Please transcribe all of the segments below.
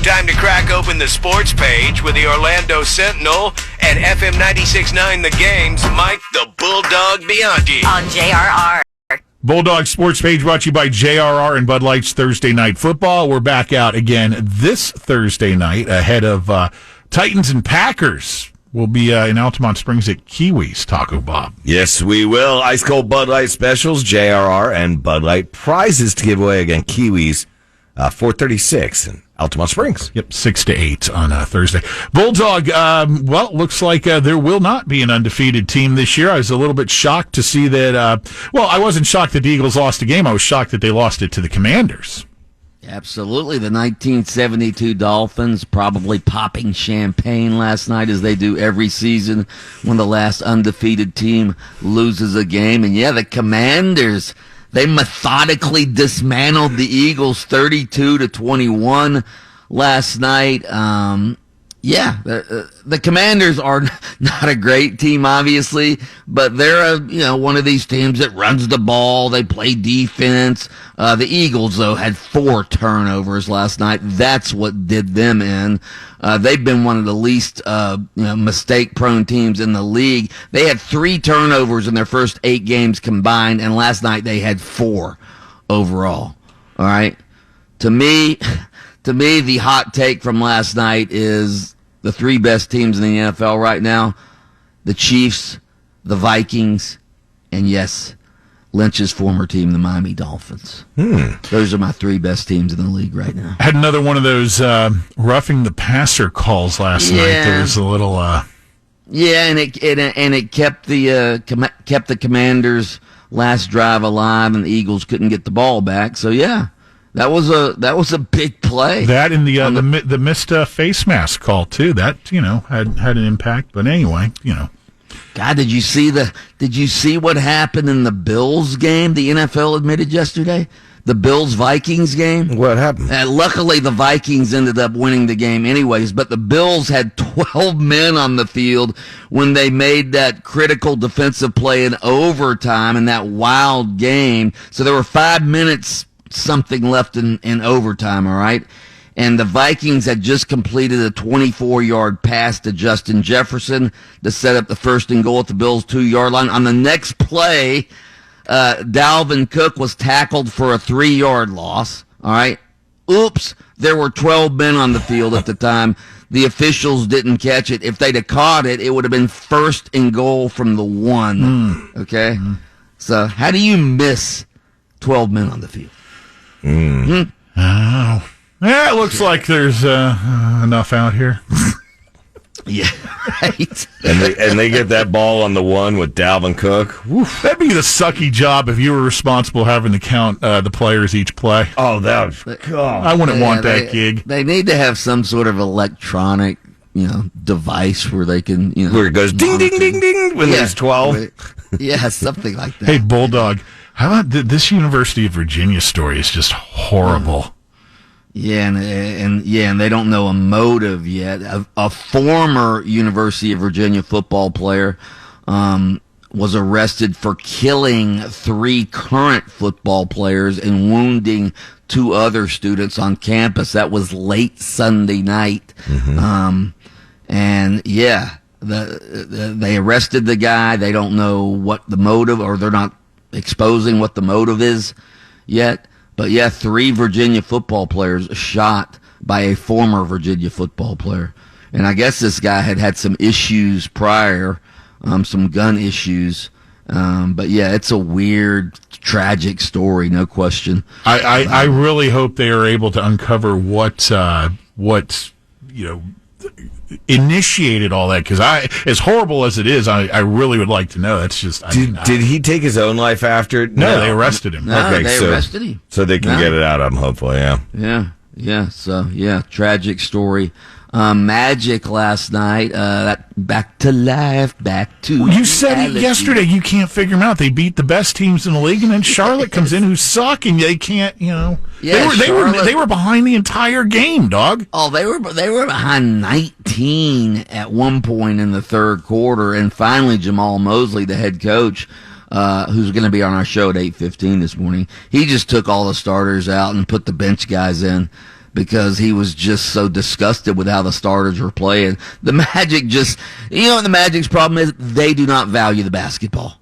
Time to crack open the sports page with the Orlando Sentinel and FM 96.9 The Game's Mike the Bulldog Bianchi. On JRR. Bulldog Sports Page brought to you by JRR and Bud Light's Thursday Night Football. We're back out again this Thursday night ahead of Titans and Packers. We'll be in Altamont Springs at Kiwi's Taco Bob. Yes, we will. Ice Cold Bud Light specials, JRR and Bud Light prizes to give away again. Kiwi's 436 in Altamont Springs. Yep, 6 to 8 on Thursday. Bulldog, well, looks like there will not be an undefeated team this year. I was a little bit shocked to see that, I wasn't shocked that the Eagles lost the game. I was shocked that they lost it to the Commanders. Absolutely. The 1972 Dolphins probably popping champagne last night as they do every season when the last undefeated team loses a game. And yeah, the Commanders, they methodically dismantled the Eagles 32-21 last night. The Commanders are not a great team, obviously, but they're one of these teams that runs the ball. They play defense. The Eagles, though, had 4 turnovers last night. That's what did them in. They've been one of the least mistake-prone teams in the league. They had 3 turnovers in their first 8 games combined, and last night they had 4 overall. All right? To me, the hot take from last night is the 3 best teams in the NFL right now: the Chiefs, the Vikings, and yes, Lynch's former team, the Miami Dolphins. Those are my 3 best teams in the league right now. Had another one of those roughing the passer calls last night. There was a little. And it kept the Commanders' last drive alive, and the Eagles couldn't get the ball back. So yeah. That was a big play. That and the missed face mask call too. That had an impact. But anyway, God, did you see what happened in the Bills game? The NFL admitted yesterday, the Bills-Vikings game. What happened? Luckily, the Vikings ended up winning the game anyways. But the Bills had 12 men on the field when they made that critical defensive play in overtime in that wild game. So there were 5 minutes something left in overtime, all right? And the Vikings had just completed a 24-yard pass to Justin Jefferson to set up the 1st and goal at the Bills' 2-yard line. On the next play, Dalvin Cook was tackled for a 3-yard loss, all right? Oops, there were 12 men on the field at the time. The officials didn't catch it. If they'd have caught it, it would have been 1st and goal from the 1, okay? So how do you miss 12 men on the field? Oh, yeah, it looks like there's enough out here. Yeah, right. and they get that ball on the 1 with Dalvin Cook. Oof. That'd be the sucky job if you were responsible having to count the players each play. Oh, that was. I wouldn't want that gig. They need to have some sort of electronic, device where they can, where it goes ding, ding, ding, ding when there's 12. Yeah, something like that. Hey, Bulldog. How about this University of Virginia story is just horrible. Yeah, and they don't know a motive yet. A former University of Virginia football player was arrested for killing 3 current football players and wounding 2 other students on campus. That was late Sunday night. They arrested the guy. They don't know what the motive, or they're not exposing what the motive is yet. But yeah, 3 Virginia football players shot by a former Virginia football player. And I guess this guy had some issues prior, some gun issues. But yeah, it's a weird, tragic story, no question. I really hope they are able to uncover what initiated all that, because as horrible as it is, I really would like to know. That's just did he take his own life after? No, they arrested him. They arrested him, so they can get it out of him. Hopefully, yeah. So tragic story. Magic last night, back to life, back to you said it yesterday. You can't figure them out. They beat the best teams in the league, and then Charlotte comes in who's sucking. They can't, Yeah, they were behind the entire game, dog. Oh, they were behind 19 at one point in the third quarter, and finally Jamal Mosley, the head coach, who's going to be on our show at 8:15 this morning, he just took all the starters out and put the bench guys in. because he was just so disgusted with how the starters were playing. The Magic what the Magic's problem is? They do not value the basketball.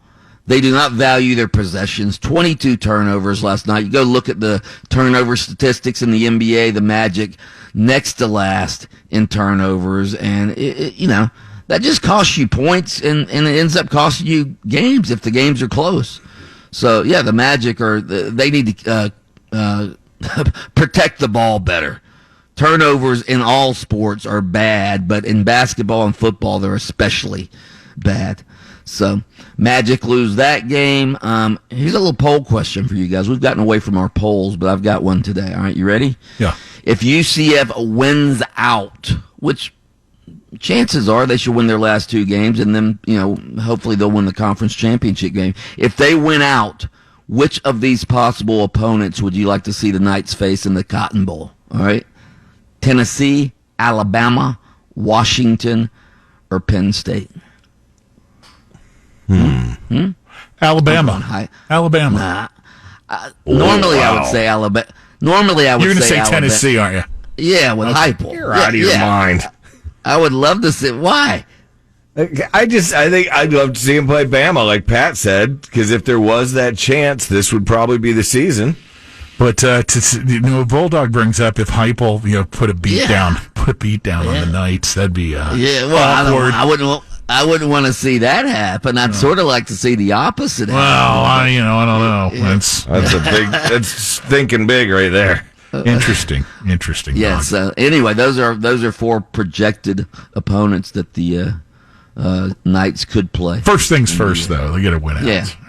They do not value their possessions. 22 turnovers last night. You go look at the turnover statistics in the NBA, the Magic next to last in turnovers, and that just costs you points, and it ends up costing you games if the games are close. So yeah, the Magic they need to protect the ball better. Turnovers in all sports are bad, but in basketball and football, they're especially bad. So Magic lose that game. Here's a little poll question for you guys. We've gotten away from our polls, but I've got one today. All right, you ready? Yeah. If UCF wins out, which chances are they should win their last 2 games, and then hopefully they'll win the conference championship game. If they win out, which of these possible opponents would you like to see the Knights face in the Cotton Bowl? All right, Tennessee, Alabama, Washington, or Penn State? Alabama. Alabama. Normally I would say Alabama. Normally I would say You're going to say Alabama. Tennessee, aren't you? Yeah, with Heupel. You're out of your mind. I would love to see. Why? I think I'd love to see him play Bama, like Pat said, because if there was that chance, this would probably be the season. But Bulldog brings up if Heupel put a beat down on the Knights, that'd be awkward. I wouldn't want to see that happen. I'd sort of like to see the opposite happen. Well, I don't know. Yeah. That's thinking big right there. Interesting. Yeah. So anyway, those are 4 projected opponents that the Knights could play. First things first, though. They got to win out.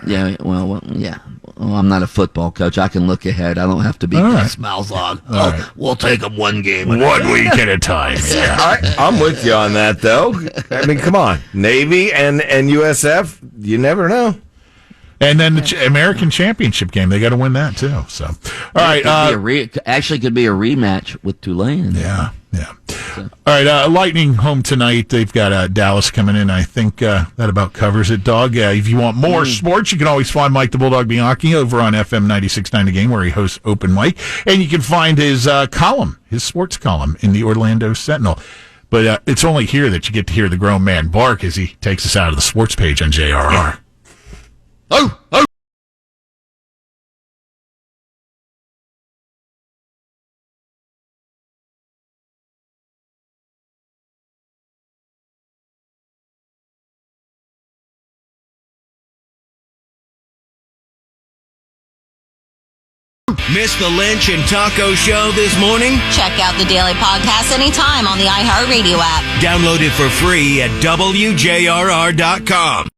Yeah. Well, yeah. Well, I'm not a football coach. I can look ahead. I don't have to be smiles on. Right. We'll take them 1 game. 1 week at a time. Yeah. I'm with you on that, though. I mean, come on. Navy and USF, you never know. And then the American Championship game, they got to win that, too. So, all right. Actually could be a rematch with Tulane. Yeah. All right, Lightning home tonight. They've got Dallas coming in. I think that about covers it, Dog. If you want more sports, you can always find Mike the Bulldog Bianchi over on FM 96.9 The Game, where he hosts Open Mic. And you can find his column, his sports column, in the Orlando Sentinel. But it's only here that you get to hear the grown man bark as he takes us out of the sports page on JRR. Oh! Missed the Lynch and Taco Show this morning? Check out the daily podcast anytime on the iHeartRadio app. Download it for free at WJRR.com.